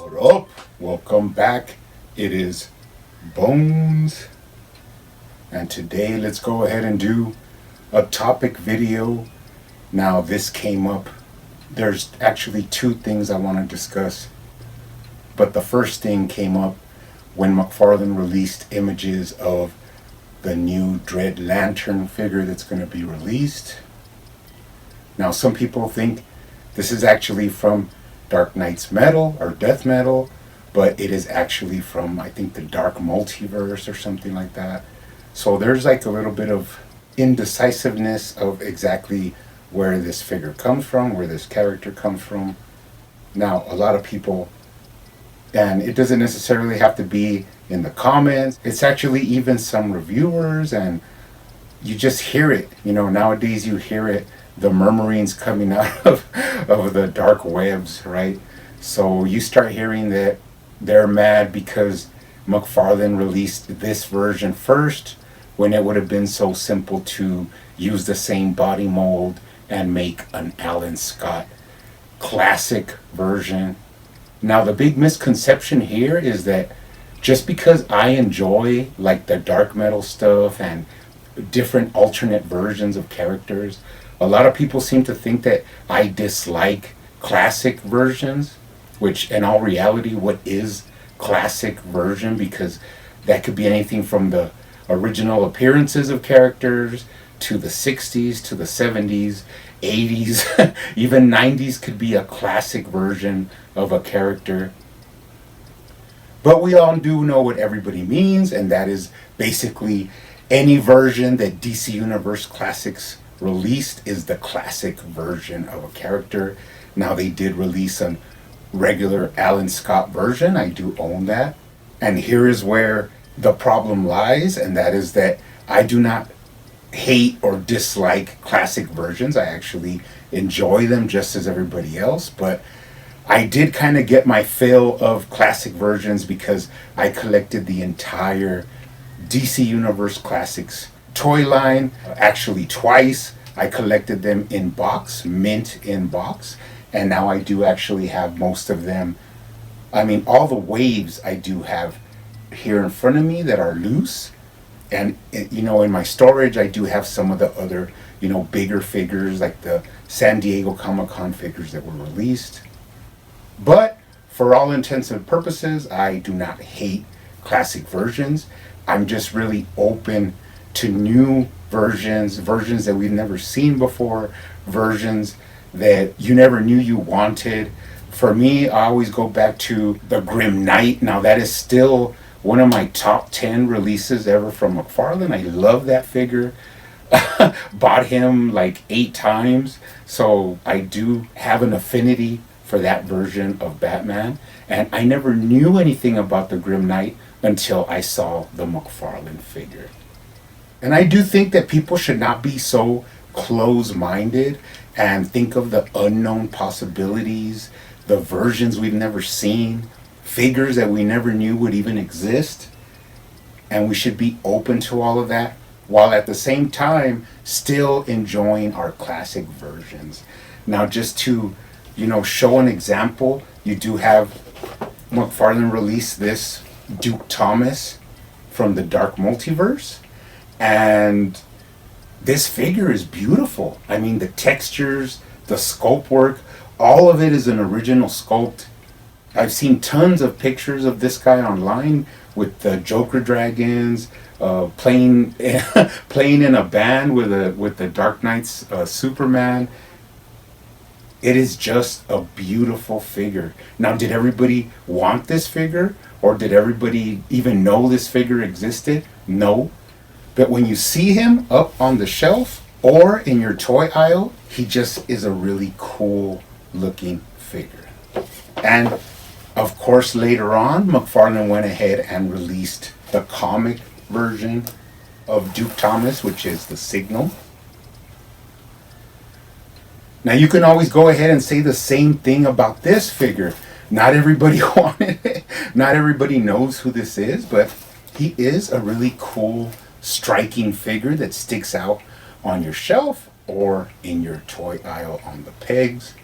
What up? Welcome back. It is Bones, and today let's go ahead and do a topic video. Now, this came up. There's actually two things I want to discuss, but the first thing came up when McFarlane released images of the new Dread Lantern figure that's going to be released. Now, some people think this is actually from Dark Knight's Metal or Death Metal, but it is actually from, I think, the Dark Multiverse or something like that. So there's like a little bit of indecisiveness of exactly where this figure comes from, where this character comes from. Now, a lot of people, and it doesn't necessarily have to be in the comments, it's actually even some reviewers, and you just hear it. You know, nowadays you hear it, the murmurings coming out of the dark webs, right? So you start hearing that they're mad because McFarlane released this version first, when it would have been so simple to use the same body mold and make an Alan Scott classic version. Now, the big misconception here is that just because I enjoy like the dark metal stuff and different alternate versions of characters, a lot of people seem to think that I dislike classic versions, which in all reality, what is classic version? Because that could be anything from the original appearances of characters to the 60s, to the 70s, 80s, even 90s could be a classic version of a character. But we all do know what everybody means, and that is basically any version that DC Universe Classics released is the classic version of a character. Now, they did release a regular Alan Scott version. I do own that. And here is where the problem lies, and that is that I do not hate or dislike classic versions. I actually enjoy them just as everybody else, but I did kind of get my fill of classic versions because I collected the entire DC Universe Classics toy line, actually twice. I collected them in box, mint in box, and now I do actually have most of them. I mean, all the waves I do have here in front of me that are loose, and you know, in my storage I do have some of the other, you know, bigger figures like the San Diego Comic-Con figures that were released. But for all intents and purposes, I do not hate classic versions. I'm just really open to new versions that we've never seen before, versions that you never knew you wanted. For me, I always go back to the Grim Knight. Now, that is still one of my top 10 releases ever from McFarlane. I love that figure. Bought him like 8 times, so I do have an affinity for that version of Batman. And I never knew anything about the Grim Knight until I saw the McFarlane figure. And I do think that people should not be so close-minded and think of the unknown possibilities, the versions we've never seen, figures that we never knew would even exist. And we should be open to all of that, while at the same time still enjoying our classic versions. Now, just to, you know, show an example, you do have McFarlane release this Duke Thomas from the Dark Multiverse, and this figure is beautiful. I mean, the textures, the sculpt work, all of it is an original sculpt. I've seen tons of pictures of this guy online with the Joker dragons, playing in a band with the Dark Knight's Superman. It is just a beautiful figure. Now, did everybody want this figure, or did everybody even know this figure existed? No. But when you see him up on the shelf or in your toy aisle, he just is a really cool looking figure. And of course, later on, McFarlane went ahead and released the comic version of Duke Thomas, which is the Signal. Now, you can always go ahead and say the same thing about this figure. Not everybody wanted it. Not everybody knows who this is, but he is a really cool, striking figure that sticks out on your shelf or in your toy aisle on the pegs.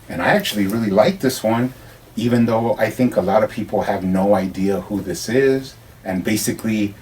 And I actually really like this one. even though I think a lot of people have no idea who this is. And basically,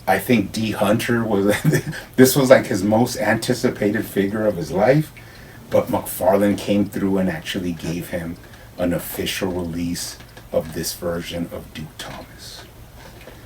I think D. Hunter was, this was like his most anticipated figure of his life. But McFarlane came through and actually gave him an official release of this version of Duke Thomas.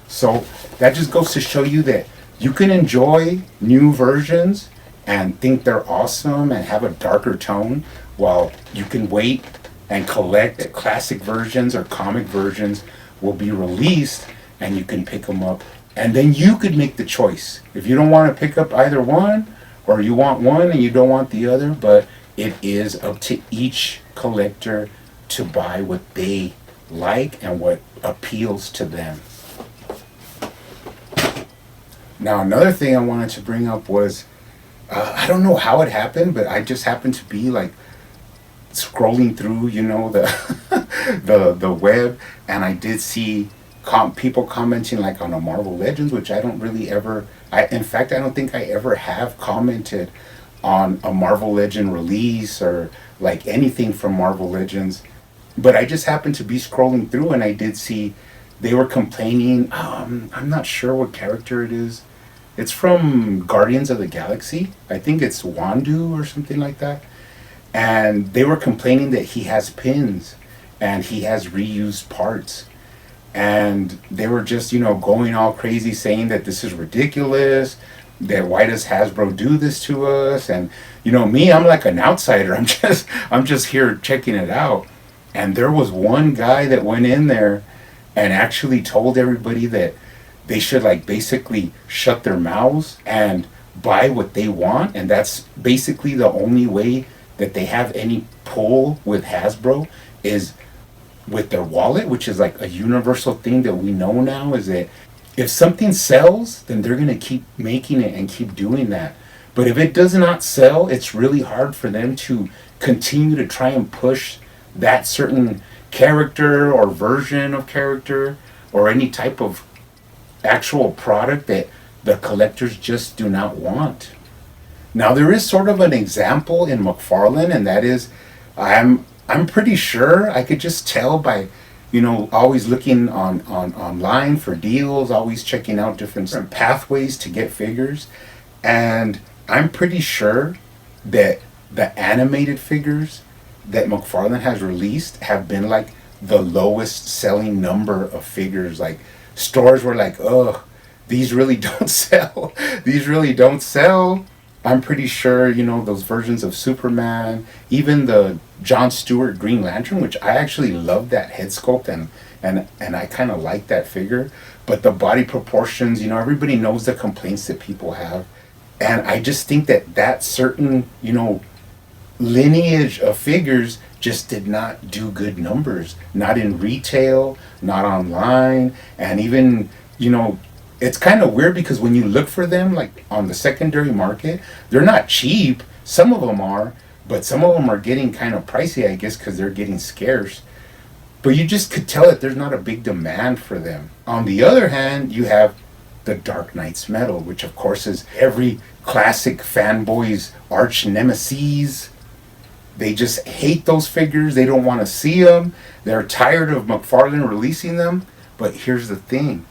So that just goes to show you that you can enjoy new versions and think they're awesome and have a darker tone, while you can wait and collect classic versions or comic versions will be released and you can pick them up. And then you could make the choice. If you don't want to pick up either one, or you want one and you don't want the other, but it is up to each collector to buy what they like and what appeals to them. Now, another thing I wanted to bring up was, I don't know how it happened, but I just happened to be like scrolling through, the web, and I did see people commenting like on a Marvel Legends, which I don't really ever. In fact, I don't think I ever have commented on a Marvel Legend release or like anything from Marvel Legends. But I just happened to be scrolling through and I did see they were complaining. I'm not sure what character it is. It's from Guardians of the Galaxy. I think it's Wandu or something like that. And they were complaining that he has pins and he has reused parts. And they were just, going all crazy saying that this is ridiculous, that why does Hasbro do this to us? And, me, I'm like an outsider. I'm just here checking it out. And there was one guy that went in there and actually told everybody that they should like basically shut their mouths and buy what they want. And that's basically the only way that they have any pull with Hasbro is with their wallet, which is like a universal thing that we know now, is that if something sells, then they're going to keep making it and keep doing that. But if it does not sell, it's really hard for them to continue to try and push that certain character or version of character or any type of actual product that the collectors just do not want. Now, there is sort of an example in McFarlane, and that is, I'm pretty sure I could just tell by, always looking online for deals, always checking out different pathways to get figures. And I'm pretty sure that the animated figures that McFarlane has released have been like the lowest selling number of figures. Like stores were like, oh, these really don't sell. These really don't sell. I'm pretty sure, those versions of Superman, even the John Stewart Green Lantern, which I actually love that head sculpt and I kind of like that figure. But the body proportions, everybody knows the complaints that people have. And I just think that certain, lineage of figures just did not do good numbers. Not in retail, not online, and even, it's kind of weird because when you look for them, like on the secondary market, they're not cheap. Some of them are, but some of them are getting kind of pricey, I guess, because they're getting scarce. But you just could tell that there's not a big demand for them. On the other hand, you have the Dark Knight's Metal, which of course is every classic fanboy's arch nemesis. They just hate those figures. They don't want to see them. They're tired of McFarlane releasing them. But here's the thing.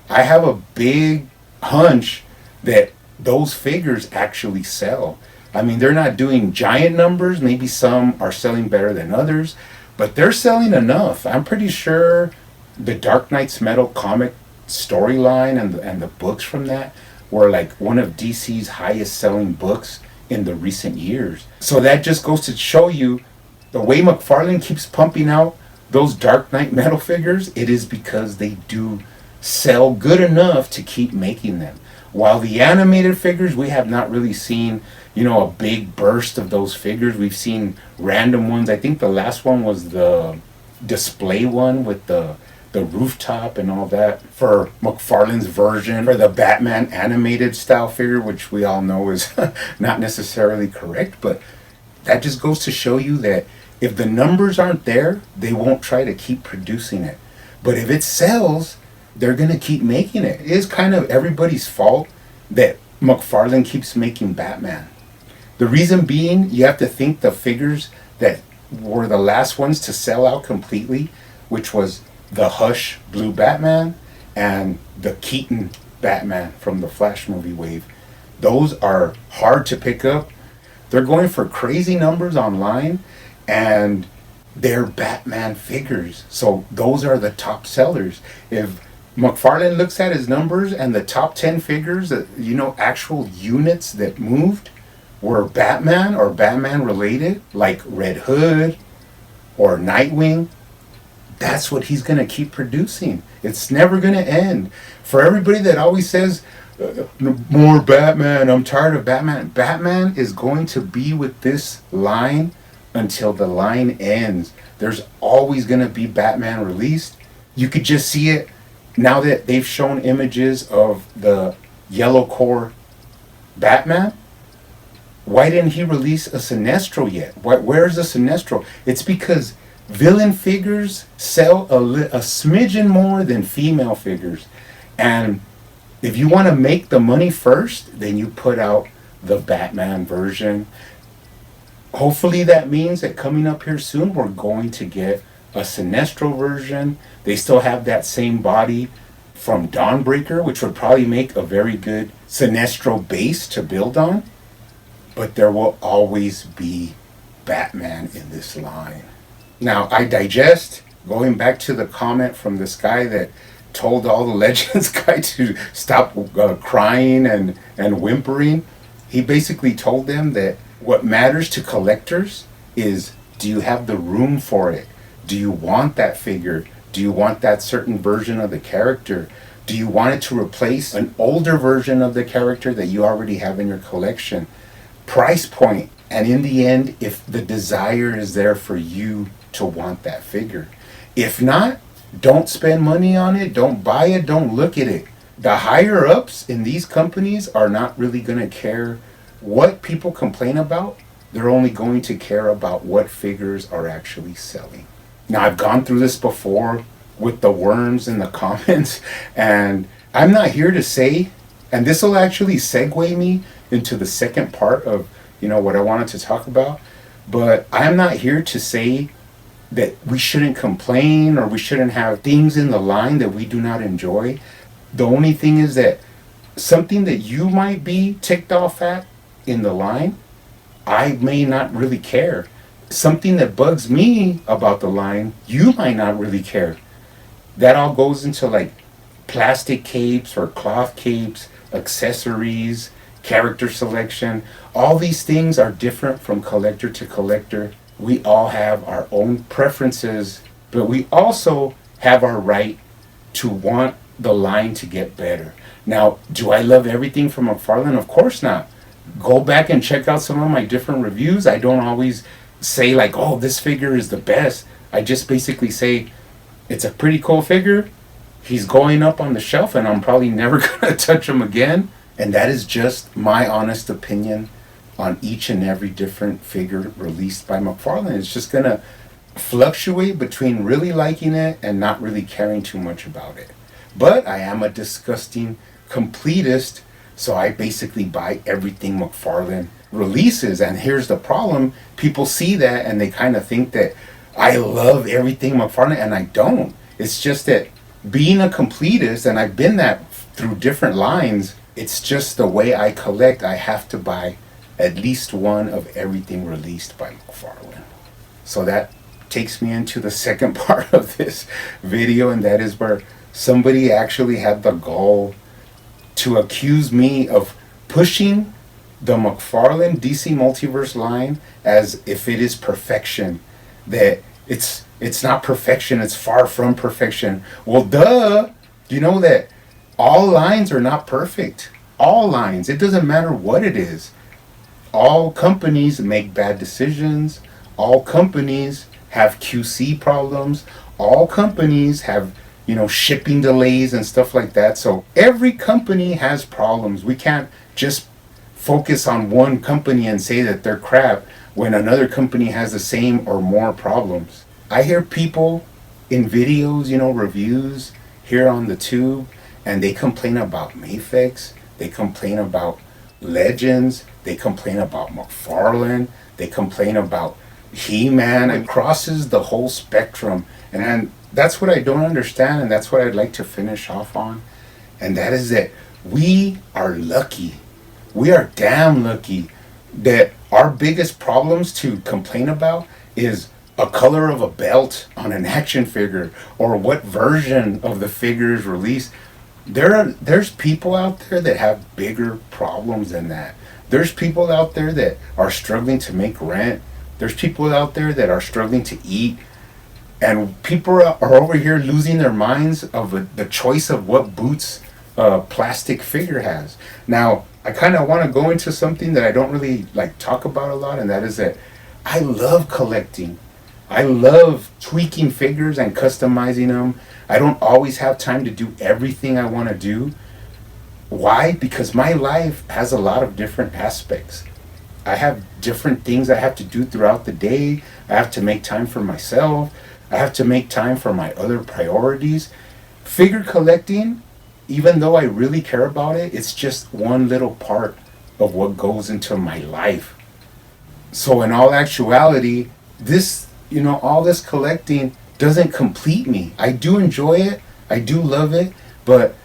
I have a big hunch that those figures actually sell. I mean, they're not doing giant numbers. Maybe some are selling better than others, but they're selling enough. I'm pretty sure the Dark Knight's Metal comic storyline and the books from that were like one of DC's highest selling books in the recent years. So that just goes to show you the way McFarlane keeps pumping out those Dark Knight Metal figures, it is because they do sell good enough to keep making them. While the animated figures, we have not really seen, a big burst of those figures. We've seen random ones. I think the last one was the display one with the rooftop and all that for McFarlane's version for the Batman animated style figure, which we all know is not necessarily correct. But that just goes to show you that if the numbers aren't there, they won't try to keep producing it. But if it sells, they're going to keep making it. It is kind of everybody's fault that McFarlane keeps making Batman. The reason being, you have to think the figures that were the last ones to sell out completely, which was the Hush Blue Batman and the Keaton Batman from the Flash movie wave. Those are hard to pick up. They're going for crazy numbers online, and they're Batman figures. So those are the top sellers. If McFarlane looks at his numbers and the top 10 figures that, actual units that moved were Batman or Batman related, like Red Hood or Nightwing, that's what he's going to keep producing. It's never going to end. For everybody that always says, more Batman, I'm tired of Batman. Batman is going to be with this line until the line ends. There's always going to be Batman released. You could just see it now that they've shown images of the yellow core Batman. Why didn't he release a Sinestro yet? Where's the Sinestro? It's because villain figures sell a smidgen more than female figures. And if you want to make the money first, then you put out the Batman version. Hopefully that means that coming up here soon, we're going to get a Sinestro version. They still have that same body from Dawnbreaker, which would probably make a very good Sinestro base to build on. But there will always be Batman in this line. Now, I digest, going back to the comment from this guy that told all the Legends guy to stop crying and whimpering. He basically told them that what matters to collectors is, do you have the room for it? Do you want that figure? Do you want that certain version of the character? Do you want it to replace an older version of the character that you already have in your collection? Price point. And in the end, if the desire is there for you to want that figure. If not, don't spend money on it. Don't buy it. Don't look at it. The higher ups in these companies are not really going to care what people complain about. They're only going to care about what figures are actually selling. Now, I've gone through this before with the worms in the comments, and I'm not here to say, and this will actually segue me into the second part of, what I wanted to talk about, but I'm not here to say that we shouldn't complain or we shouldn't have things in the line that we do not enjoy. The only thing is that something that you might be ticked off at in the line, I may not really care. Something that bugs me about the line, you might not really care. That all goes into like plastic capes or cloth capes, accessories, character selection. All these things are different from collector to collector. We all have our own preferences, but we also have our right to want the line to get better. Now, do I love everything from McFarlane? Of course not. Go back and check out some of my different reviews. I don't always say like, oh, this figure is the best. I just basically say, it's a pretty cool figure. He's going up on the shelf and I'm probably never going to touch him again. And that is just my honest opinion on each and every different figure released by McFarlane. It's just going to fluctuate between really liking it and not really caring too much about it. But I am a disgusting completist, so I basically buy everything McFarlane releases. And here's the problem. People see that and they kind of think that I love everything McFarlane, and I don't. It's just that being a completist, and I've been that through different lines, it's just the way I collect. I have to buy at least one of everything released by McFarlane. So that takes me into the second part of this video, and that is where somebody actually had the gall to accuse me of pushing the McFarlane DC Multiverse line as if it is perfection. That it's not perfection, it's far from perfection. Well, duh! You know that all lines are not perfect. All lines. It doesn't matter what it is. All companies make bad decisions. All companies have QC problems. All companies have, shipping delays and stuff like that. So every company has problems. We can't just focus on one company and say that they're crap when another company has the same or more problems. I hear people in videos, reviews here on the tube, and they complain about Mafex, they complain about Legends, they complain about McFarlane, they complain about He-Man. It crosses the whole spectrum. And that's what I don't understand, and that's what I'd like to finish off on. And that is that we are lucky. We are damn lucky that our biggest problems to complain about is a color of a belt on an action figure or what version of the figure is released. There's people out there that have bigger problems than that. There's people out there that are struggling to make rent. There's people out there that are struggling to eat. And people are over here losing their minds of the choice of what boots a plastic figure has. Now, I kind of want to go into something that I don't really like talk about a lot, and that is that I love collecting. I love tweaking figures and customizing them. I don't always have time to do everything I want to do. Why? Because my life has a lot of different aspects. I have different things I have to do throughout the day. I have to make time for myself. I have to make time for my other priorities. Figure collecting, even though I really care about it, it's just one little part of what goes into my life. So in all actuality, all this collecting doesn't complete me. I do enjoy it. I do love it, but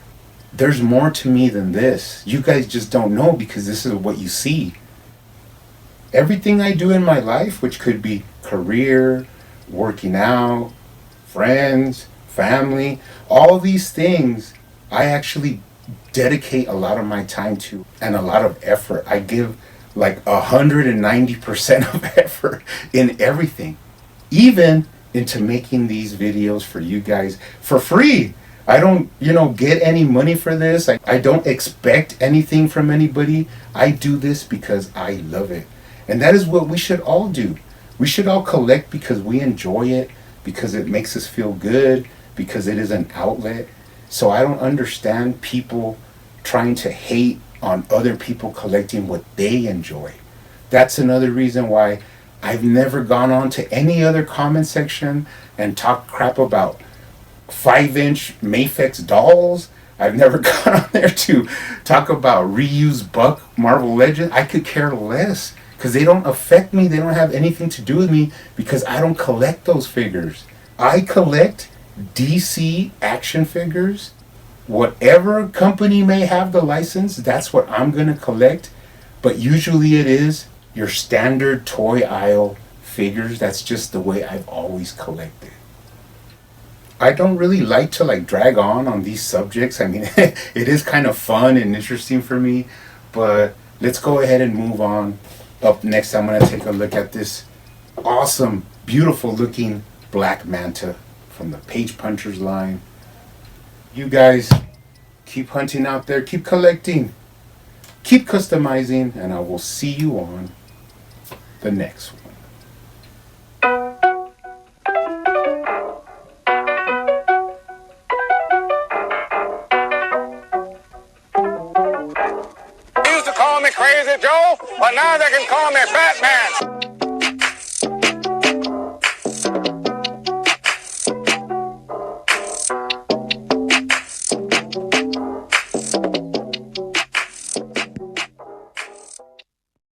there's more to me than this. You guys just don't know because this is what you see. Everything I do in my life, which could be career, working out, friends, family, all these things, I actually dedicate a lot of my time to and a lot of effort. I give like 190% of effort in everything, even into making these videos for you guys for free. I don't, get any money for this. I don't expect anything from anybody. I do this because I love it. And that is what we should all do. We should all collect because we enjoy it, because it makes us feel good, because it is an outlet. So I don't understand people trying to hate on other people collecting what they enjoy. That's another reason why I've never gone on to any other comment section and talked crap about 5-inch Mafex dolls. I've never gone on there to talk about reused Buck Marvel Legends. I could care less because they don't affect me. They don't have anything to do with me because I don't collect those figures. I collect DC action figures. Whatever company may have the license, that's what I'm going to collect. But usually it is your standard toy aisle figures. That's just the way I've always collected. I don't really like to drag on these subjects. I mean, it is kind of fun and interesting for me, but let's go ahead and move on. Up next, I'm going to take a look at this awesome, beautiful looking Black Manta from the Page Punchers line. You guys keep hunting out there, keep collecting, keep customizing, and I will see you on the next one. Used to call me Crazy Joe, but now they can call me Batman.